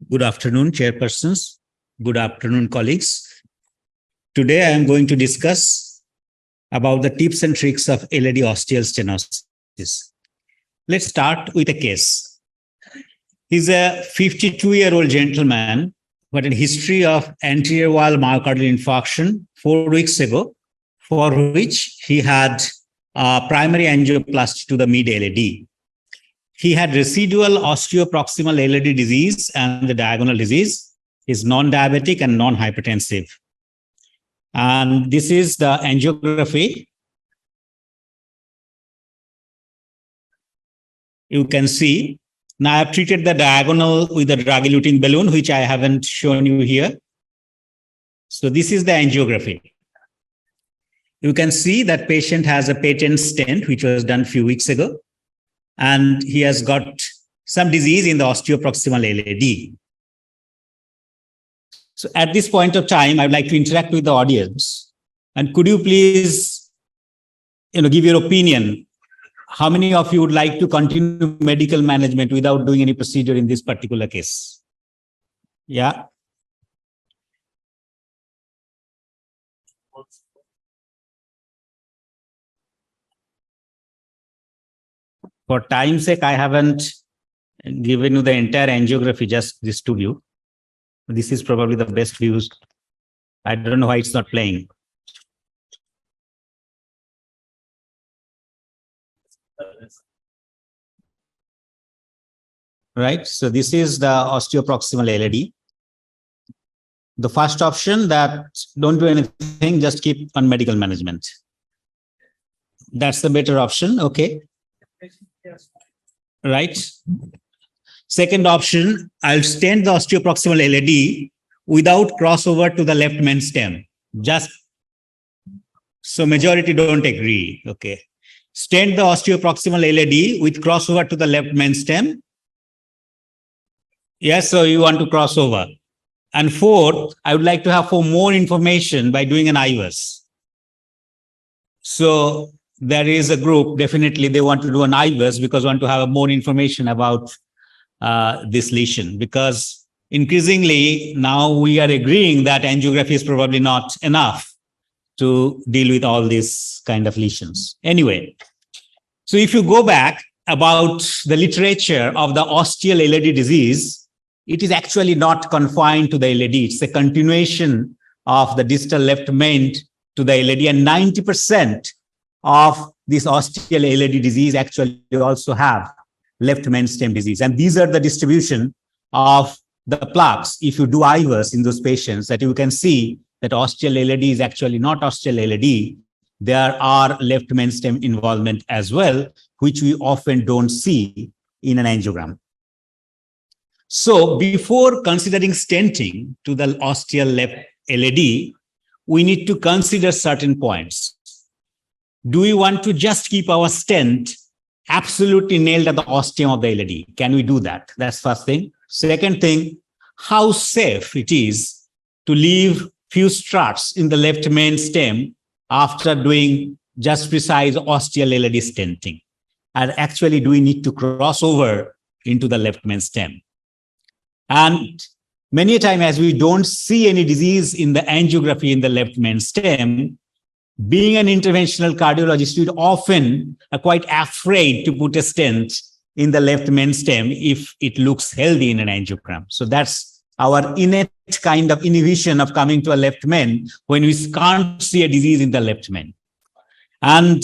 Good afternoon, chairpersons. Good afternoon, colleagues. Today, I am going to discuss about the tips and tricks of LAD Ostial Stenosis. Let's start with a case. He's a 52-year-old gentleman who had a history of anterior wall myocardial infarction 4 weeks ago, for which he had primary angioplasty to the mid-LAD. He had residual osteoproximal LAD disease and the diagonal disease. Is non-diabetic and non-hypertensive. And this is the angiography. You can see. Now I've treated the diagonal with a drug-eluting balloon, which I haven't shown you here. So this is the angiography. You can see that patient has a patent stent, which was done a few weeks ago. And he has got some disease in the osteoproximal LAD. So at this point of time, I'd like to interact with the audience. And could you please, give your opinion? How many of you would like to continue medical management without doing any procedure in this particular case? Yeah. For time's sake, I haven't given you the entire angiography, just this two view. This is probably the best views. I don't know why it's not playing. Right, so this is the osteoproximal LAD. The first option, that don't do anything, just keep on medical management. That's the better option, okay. Right. Second option, I'll stent the osteoproximal LAD without crossover to the left main stem. Just so majority don't agree. Okay. Stent the osteoproximal LAD with crossover to the left main stem. Yes, so you want to cross over. And fourth, I would like to have for more information by doing an IVUS. So there is a group, definitely they want to do an IVUS because want to have more information about this lesion, because increasingly now we are agreeing that angiography is probably not enough to deal with all these kind of lesions. Anyway, so if you go back about the literature of the ostial LAD disease, it is actually not confined to the LAD. It's a continuation of the distal left main to the LAD, and 90% of this ostial LAD disease actually also have left main stem disease. And these are the distribution of the plaques. If you do IVUS in those patients, that you can see that ostial LAD is actually not ostial LAD. There are left main stem involvement as well, which we often don't see in an angiogram. So before considering stenting to the ostial left LAD, we need to consider certain points. Do we want to just keep our stent absolutely nailed at the ostium of the LAD? Can we do that? That's first thing. Second thing, how safe it is to leave few struts in the left main stem after doing just precise ostial LAD stenting? And actually, do we need to cross over into the left main stem? And many times, as we don't see any disease in the angiography in the left main stem, being an interventional cardiologist, we're often quite afraid to put a stent in the left main stem if it looks healthy in an angiogram. So that's our innate kind of inhibition of coming to a left main when we can't see a disease in the left main. And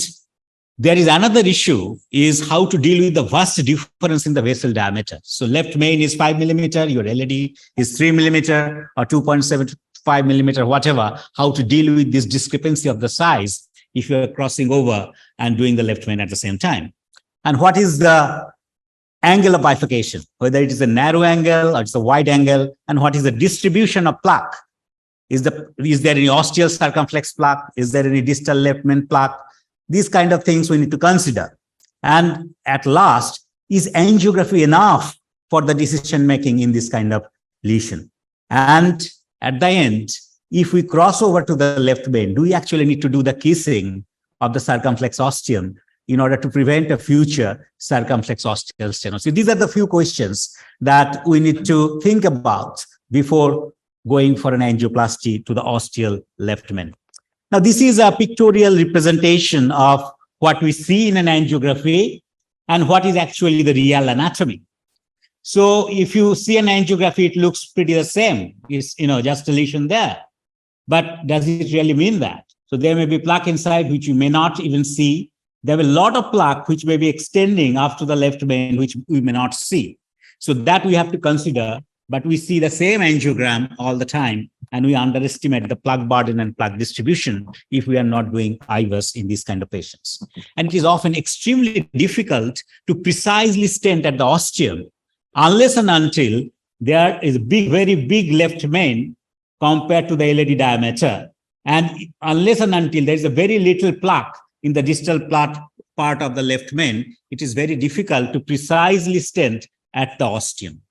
there is another issue, is how to deal with the vast difference in the vessel diameter. So left main is 5 millimeter, your LAD is 3 millimeter or 2.75 millimeter, whatever, how to deal with this discrepancy of the size if you're crossing over and doing the left main at the same time. And what is the angle of bifurcation, whether it is a narrow angle or it's a wide angle, and what is the distribution of plaque? Is there any ostial circumflex plaque? Is there any distal left main plaque? These kind of things we need to consider. And at last, is angiography enough for the decision making in this kind of lesion? And at the end, if we cross over to the left main, do we actually need to do the kissing of the circumflex ostium in order to prevent a future circumflex ostial stenosis? These are the few questions that we need to think about before going for an angioplasty to the ostial left main. Now, this is a pictorial representation of what we see in an angiography and what is actually the real anatomy. So if you see an angiography, it looks pretty the same. It's, just a lesion there. But does it really mean that? So there may be plaque inside, which you may not even see. There are a lot of plaque which may be extending after the left main, which we may not see. So that we have to consider, but we see the same angiogram all the time, and we underestimate the plaque burden and plaque distribution if we are not doing IVUS in these kind of patients. And it is often extremely difficult to precisely stent at the ostium unless and until there is a very big left main compared to the LAD diameter. And unless and until there is a very little plaque in the distal part of the left main, it is very difficult to precisely stent at the ostium.